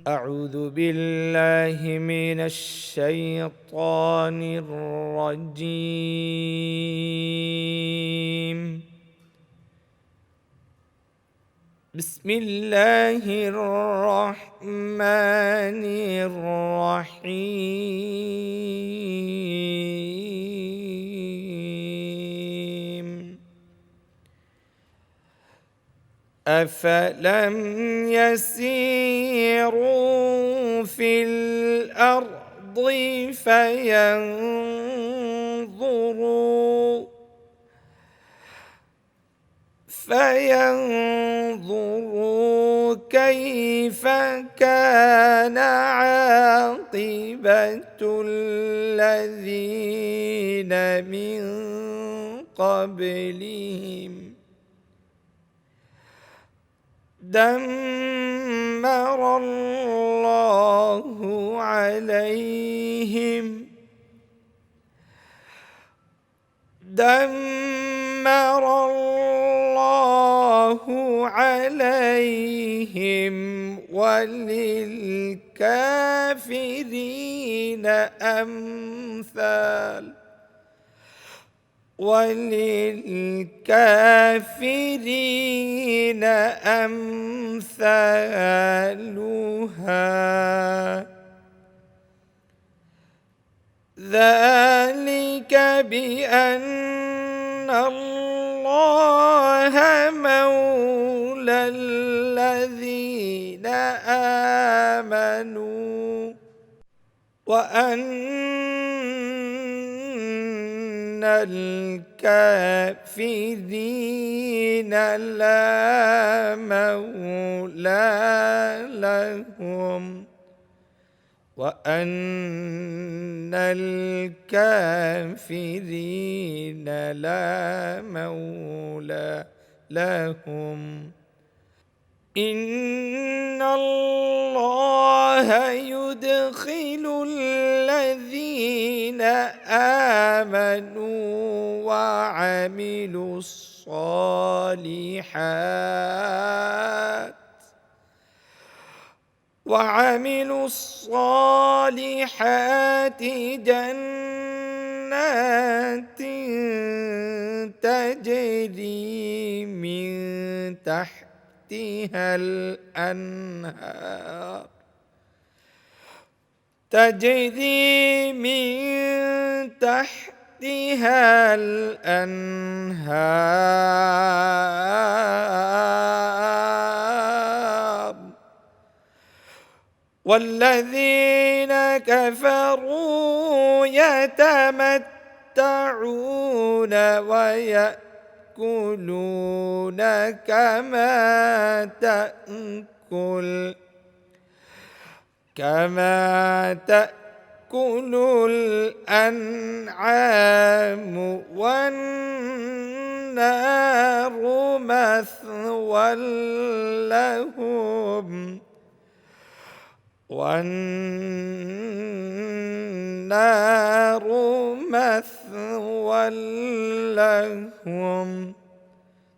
أعوذ بالله من الشيطان الرجيم. بسم الله الرحمن الرحيم. أفلم يسيروا في الأرض فينظروا كيف كان عاقبة الذين من قبلهم. دمر الله عليهم وللكافرين أمثالها. ذلك بأن الله مولى الذين آمنوا وأن الكافرين لا مولى لهم وأن الكافرين لا مولى لهم. إن الله يدخل الذين آمنوا وعملوا الصالحات جنات تجري من تحتها الأنهار. والذين كفروا يتمتعون ويأكلون كما تأكل الأنعام والنار مثوى لهم.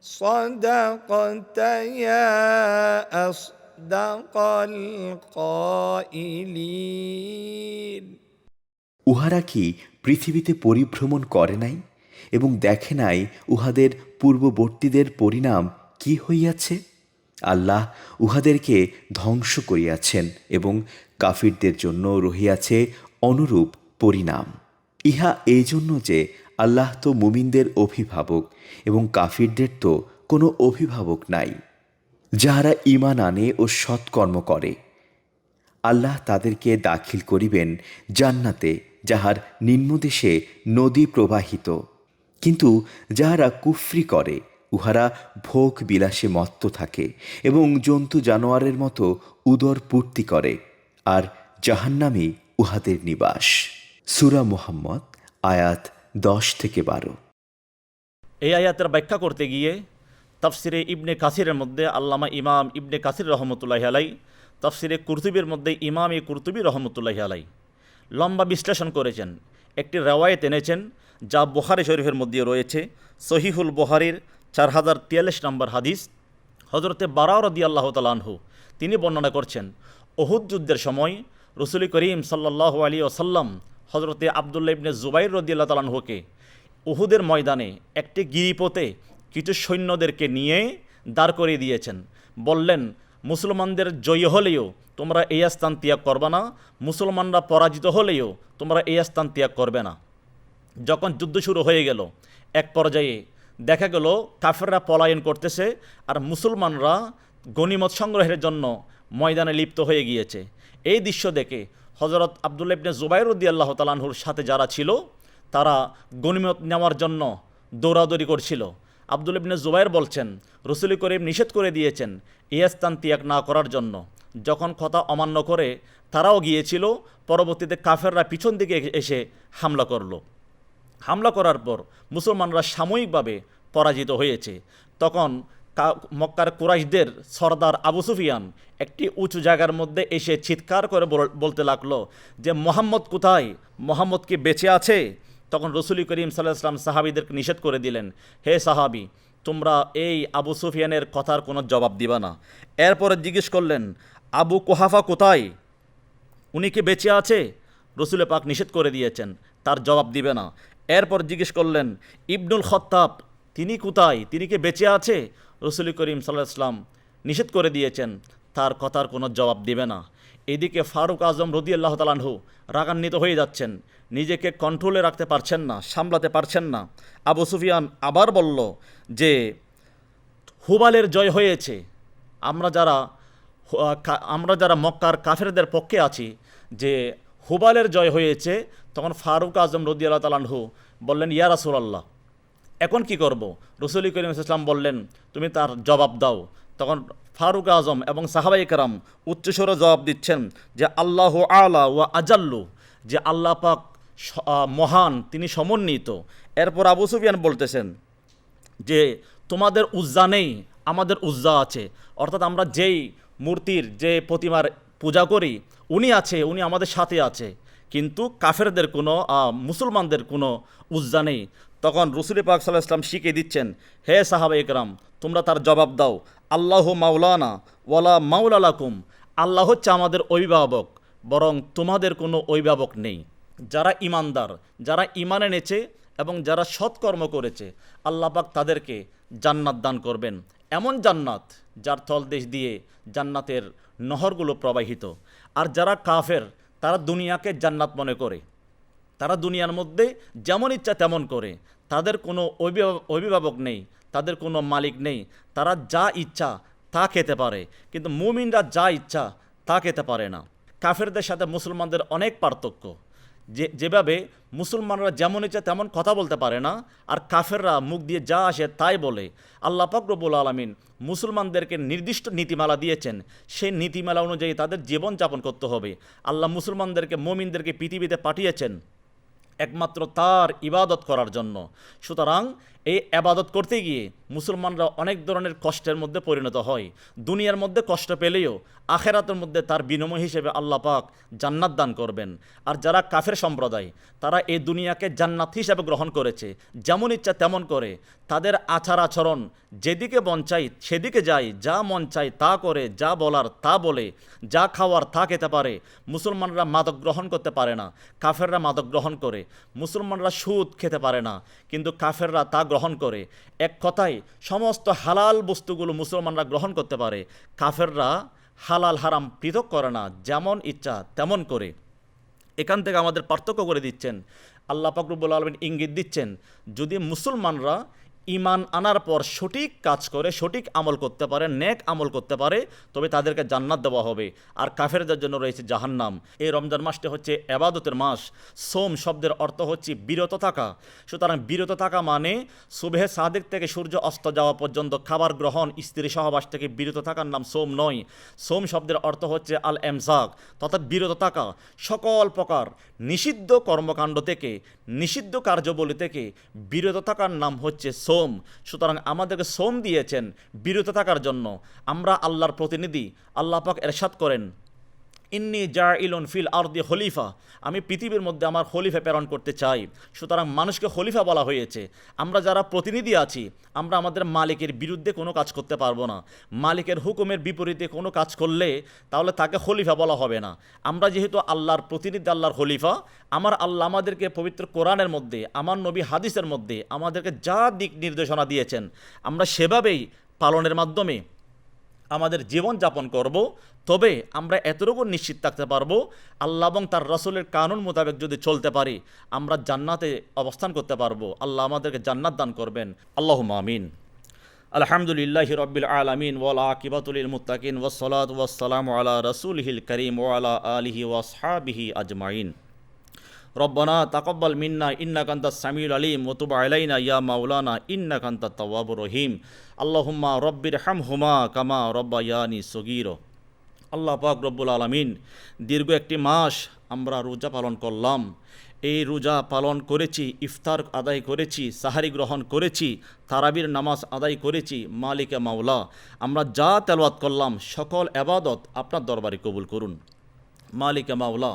صدقت يا أصدق القائلين. উহারা কি পৃথিবীতে পরিভ্রমণ করে নাই এবং দেখে নাই উহাদের পূর্ববর্তীদের পরিণাম কি হইয়াছে? আল্লাহ উহাদেরকে ধ্বংস করিয়াছেন এবং কাফিরদের জন্য রহিয়াছে অনুরূপ পরিণাম। ইহা এই জন্য যে আল্লাহ তো মুমিনদের অভিভাবক এবং কাফিরদের তো কোনো অভিভাবক নাই। যাহারা ঈমান আনে ও সৎকর্ম করে আল্লাহ তাদেরকে দাখিল করিবেন জান্নাতে যাহার নিম্নদেশে নদী প্রবাহিত। কিন্তু যাহারা কুফরি করে উহারা ভোগ বিলাসে মত্ত থাকে এবং জন্তু জানোয়ারের মতো উদর পূর্তি করে, আর জাহান্নামই উহাদের নিবাস। সূরা মুহাম্মদ আয়াত 10-12। এই আয়াতের ব্যাখ্যা করতে গিয়ে তাফসিরে ইবনে কাসিরের মধ্যে আল্লামা ইমাম ইবনে কাসির রহমতুল্লাহি আলাই, তাফসিরে কুরতুবির মধ্যে ইমাম কুরতুবি রহমতুল্লাহি আলাই লম্বা বিশ্লেষণ করেছেন। একটি রেওয়ায়েত এনেছেন যা বুখারী শরীফের মধ্যে রয়েছে, সহিহুল বুখারীর 4043 নম্বর হাদিস। হজরতে বারা রাদিয়াল্লাহু তাআলা আনহু তিনি বর্ণনা করছেন, উহুদ যুদ্ধের সময় রাসূল করিম সাল্লাল্লাহু আলাইহি ওয়াসাল্লাম হজরতে আবদুল্লাহ ইবনে জুবাইর রাদিয়াল্লাহু তাআলা আনহুকে উহুদের ময়দানে একটি গিরিপথে কিছু সৈন্যদেরকে নিয়ে দাঁড় করিয়ে দিয়েছেন। বললেন, মুসলমানদের জয়ী হলেও তোমরা এই স্থান ত্যাগ করবে না, মুসলমানরা পরাজিত হলেও তোমরা এই স্থান ত্যাগ করবে না। যখন যুদ্ধ শুরু হয়ে গেল, এক পর্যায়ে দেখা গেল কাফেররা পলায়ন করতেছে আর মুসলমানরা গনিমত সংগ্রহের জন্য ময়দানে লিপ্ত হয়ে গিয়েছে। এই দৃশ্য দেখে হজরত আবদুল্লাহ ইবনে জুবাইর রাদিয়াল্লাহু তাআলা আনহুর সাথে যারা ছিল তারা গনিমত নেওয়ার জন্য দৌড়াদৌড়ি করছিল। আবদুল্লাহ ইবনে জুবাইর বলছেন, রাসূল করিম নিষেধ করে দিয়েছেন এই স্থান ত্যাগ না করার জন্য। যখন কথা অমান্য করে তারাও গিয়েছিল, পরবর্তীতে কাফেররা পিছন দিকে এসে হামলা করলো। হামলা করার পর মুসলমানরা সাময়িকভাবে পরাজিত হয়েছে। তখন মক্কার কুরাইশদের সর্দার আবু সুফিয়ান একটি উঁচু জায়গার মধ্যে এসে চিৎকার করে বলতে লাগলো যে, মোহাম্মদ কোথায়? মোহাম্মদ কি বেঁচে আছে? তখন রাসূল করিম সাল্লাল্লাহু আলাইহি ওয়াসাল্লাম সাহাবীদেরকে নিষেধ করে দিলেন, হে সাহাবী, তোমরা এই আবু সুফিয়ানের কথার কোনো জবাব দিবা না। এরপরে জিজ্ঞেস করলেন, আবু কুহাফা কোথায়? উনি কি বেঁচে আছে? রাসূল পাক নিষেধ করে দিয়েছেন, তার জবাব দিবে না। এরপর জিজ্ঞেস করলেন, ইবনুল খত্তাব তিনি কোথায়? তিনি কি বেঁচে আছে? রাসূল করিম সাল্লাল্লাহু আলাইহি ওয়াসাল্লাম নিষেধ করে দিয়েছেন, তার কথার কোনো জবাব দিবে না। এদিকে ফারুক আজম রাদিয়াল্লাহু তাআলা আনহু রাগান্বিত হয়ে যাচ্ছেন, নিজেকে কন্ট্রোলে রাখতে পারছেন না, সামলাতে পারছেন না। আবু সুফিয়ান আবার বলল যে, হুবালের জয় হয়েছে। আমরা যারা মক্কার কাফেরদের পক্ষে আছি যে হুবালের জয় হয়েছে। তখন ফারুক আজম রাদিয়াল্লাহু তাআলা আনহু বললেন, ইয়া রাসূলুল্লাহ, এখন কি করব? রাসূল করিম সাল্লাল্লাহু আলাইহি ওয়াসাল্লাম বললেন, তুমি তার জবাব দাও। তখন ফারুক আজম এবং সাহাবায়ে কেরাম উচ্চস্বরে জবাব দিচ্ছেন যে, আল্লাহু আলা ওয়া আজাল্লু, যে আল্লাহ পাক মহান, তিনি সমন্বিত। এরপর আবু সুফিয়ান বলতেছেন যে, তোমাদের উজ্জা নেই, আমাদের উজ্জা আছে। অর্থাৎ আমরা যেই মূর্তির, যে প্রতিমার পূজা করি, উনি আছে, উনি আমাদের সাথে আছে, কিন্তু কাফেরদের কোনো, মুসলমানদের কোনো উজ্জা নেই। তখন রাসূল পাক সাল্লাল্লাহু আলাইহি ওয়াসাল্লাম শিখিয়ে দিচ্ছেন, হে সাহাবায়ে কেরাম, তোমরা তার জবাব দাও, আল্লাহু মাওলানা ওয়ালা মাওলা লাকুম, আল্লাহ হচ্ছে আমাদের অভিভাবক, বরং তোমাদের কোনো অভিভাবক নেই। যারা ইমানদার, যারা ইমান এনেছে এবং যারা সৎকর্ম করেছে, আল্লাহ পাক তাদেরকে জান্নাত দান করবেন, এমন জান্নাত যার তলদেশ দিয়ে জান্নাতের নহরগুলো প্রবাহিত। আর যারা কাফের, তারা দুনিয়াকে জান্নাত মনে করে, তারা দুনিয়ার মধ্যে যেমন ইচ্ছা তেমন করে, তাদের কোনো অভিভাবক নেই, তাদের কোনো মালিক নেই, তারা যা ইচ্ছা তা খেতে পারে, কিন্তু মুমিনরা যা ইচ্ছা তা খেতে পারে না। কাফেরদের সাথে মুসলমানদের অনেক পার্থক্য। যেভাবে মুসলমানরা যেমন ইচ্ছা তেমন কথা বলতে পারে না, আর কাফেররা মুখ দিয়ে যা আসে তাই বলে। আল্লাহ পাক রব্বুল আলামিন মুসলমানদেরকে নির্দিষ্ট নীতিমালা দিয়েছেন, সেই নীতিমালা অনুযায়ী তাদের জীবনযাপন করতে হবে। আল্লাহ মুসলমানদেরকে, মুমিনদেরকে পৃথিবীতে পাঠিয়েছেন একমাত্র তার ইবাদত করার জন্য। সুতরাং এই আবাদত করতে গিয়ে মুসলমানরা অনেক ধরনের কষ্টের মধ্যে পরিণত হয়। দুনিয়ার মধ্যে কষ্ট পেলেও আখেরাতের মধ্যে তার বিনিময় হিসেবে আল্লাহ পাক জান্নাত দান করবেন। আর যারা কাফের সম্প্রদায়, তারা এই দুনিয়াকে জান্নাত হিসেবে গ্রহণ করেছে, যেমন ইচ্ছা তেমন করে, তাদের আচার আচরণ যেদিকে মন চাই সেদিকে যায়, যা মন চায় তা করে, যা বলার তা বলে, যা খাওয়ার তা খেতে পারে। মুসলমানরা মাদক গ্রহণ করতে পারে না, কাফেররা মাদক গ্রহণ করে। মুসলমানরা সুদ খেতে পারে না, কিন্তু কাফেররা তা গ্রহণ করে। এক কথায় সমস্ত হালাল বস্তুগুলো মুসলমানরা গ্রহণ করতে পারে, কাফেররা হালাল হারাম পৃথক করে না, যেমন ইচ্ছা তেমন করে। এখান থেকে আমাদের পার্থক্য করে দিচ্ছেন আল্লাহ পাক রব্বুল আলামিন, ইঙ্গিত দিচ্ছেন, যদি মুসলমানরা ঈমান আনার পর সঠিক কাজ করে, সঠিক আমল করতে পারে, নেক আমল করতে পারে, তবে তাদেরকে জান্নাত দেওয়া হবে। আর কাফেরদের জন্য রয়েছে জাহান্নাম। এই রমজান মাসটি হচ্ছে ইবাদতের মাস। সোম শব্দের অর্থ হচ্ছে বিরত থাকা। সুতরাং বিরত থাকা মানে সুবহে সাদিক থেকে সূর্য অস্ত যাওয়া পর্যন্ত খাবার গ্রহণ, স্ত্রী সহবাস থেকে বিরত থাকার নাম সোম নয়। সোম শব্দের অর্থ হচ্ছে আল এমসাক, তথা বিরত থাকা। সকল প্রকার নিষিদ্ধ কর্মকাণ্ড থেকে, নিষিদ্ধ কার্যবলী থেকে বিরত থাকার নাম হচ্ছে সোম। সুতরাং আমাদেরকে সোম দিয়েছেন বিরত থাকার জন্য। আমরা আল্লাহর প্রতিনিধি। আল্লাহ পাক এরশাদ করেন, ইন্নি জাইলুন ফিল আরদি খলিফা, আমি পৃথিবীর মধ্যে আমার খলিফা প্রেরণ করতে চাই। সুতরাং মানুষকে খলিফা বলা হয়েছে। আমরা যারা প্রতিনিধি আছি, আমরা আমাদের মালিকের বিরুদ্ধে কোনো কাজ করতে পারবো না। মালিকের হুকুমের বিপরীতে কোনো কাজ করলে তাহলে তাকে খলিফা বলা হবে না। আমরা যেহেতু আল্লাহর প্রতিনিধি, আল্লাহর খলিফা, আমার আল্লাহ আমাদেরকে পবিত্র কোরআনের মধ্যে, আমার নবী হাদিসের মধ্যে আমাদেরকে যা দিক নির্দেশনা দিয়েছেন, আমরা সেভাবেই পালনের মাধ্যমে আমাদের জীবন যাপন করব। তবে আমরা এতটুকু নিশ্চিত থাকতে পারবো, আল্লাহ এবং তার রাসূলের কানুন মোতাবেক যদি চলতে পারি, আমরা জান্নাতে অবস্থান করতে পারবো। আল্লাহ আমাদেরকে জান্নাত দান করবেন। আল্লাহুম্মা আমিন। আলহামদুলিল্লাহি রাব্বিল আলামিন ওয়াল আকিবাতুল লিল মুত্তাকিন ওয়াসসালাতু ওয়াসসালামু আলা রাসূলিহিল কারীম ওয়া আলা আলিহি ওয়া আসহাবিহি আজমাইন। রব্বানা তাকাব্বাল মিন্না ইন্নাকা আনতাস সামিউল আলিম ওয়া তুব আলাইনা ইয়া মাওলানা ইন্নাকা আনতাত তাওয়াবুর রহিম। আল্লাহুম্মা রব্বির হামহুমা কামা রব্বায়ানি সগীরা। আল্লাহ পাক রব্বুল আলামিন, দীর্ঘ একটি মাস আমরা রোজা পালন করলাম। এই রোজা পালন করেছি, ইফতার আদায় করেছি, সাহারি গ্রহণ করেছি, তারাবির নামাজ আদায় করেছি। মালিকে মাওলা, আমরা যা তেলাওয়াত করলাম সকল ইবাদত আপনার দরবারে কবুল করুন। মালিকে মাওলা,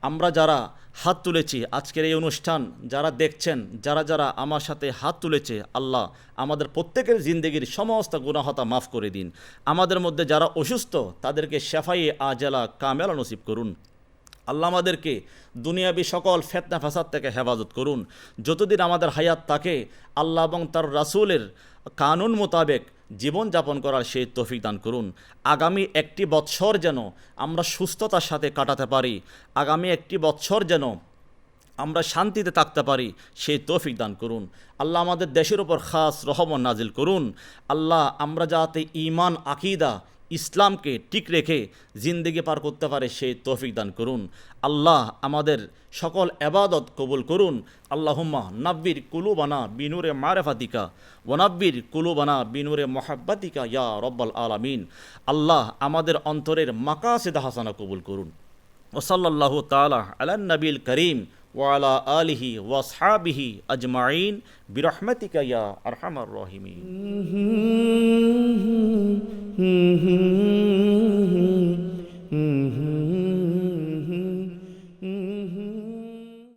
আমরা যারা হাত তুলেছি আজকের এই অনুষ্ঠান, যারা দেখছেন, যারা যারা আমার সাথে হাত তুলেছে, আল্লাহ আমাদের প্রত্যেকের জিন্দেগির সমস্ত গুনাহতা মাফ করে দিন। আমাদের মধ্যে যারা অসুস্থ তাদেরকে শেফায়ে আজেলা কামেলা নসিব করুন। আল্লাহ আমাদেরকে দুনিয়াবি সকল ফিতনা ফাসাদ থেকে হেফাজত করুন। যতদিন আমাদের হায়াত থাকে, আল্লাহ এবং তার রাসূলের কানুন মোতাবেক জীবন যাপন করার সেই তৌফিক দান করুন। আগামী একটি বৎসর যেন আমরা সুস্থতার সাথে কাটাতে পারি, আগামী একটি বৎসর যেন আমরা শান্তিতে থাকতে পারি, সেই তৌফিক দান করুন। আল্লাহ আমাদের দেশের উপর খাস রহমত নাজিল করুন। আল্লাহ আমরা যাতে ঈমান, আকীদা, ইসলামকে ঠিক রেখে জিন্দেগি পার করতে পারে সেই তৌফিক দান করুন। আল্লাহ আমাদের সকল ইবাদত কবুল করুন। আল্লাহুম্মা নাব্বির কুলুবানা বিনুরে মারিফাতিকা ওয়া নাব্বির কুলুবানা বিনুরে মুহাব্বাতিকা ইয়া রাব্বাল আলামিন। আল্লাহ আমাদের অন্তরের মাকাসিদ হাসানা কবুল করুন। ওয়া সাল্লাল্লাহু তাআলা আলান নবিল করিম ওয়া আলা আলিহি ওয়া আসহাবিহি আজমাইন বিরহমাতিকা ইয়া আরহামার রাহিমিন।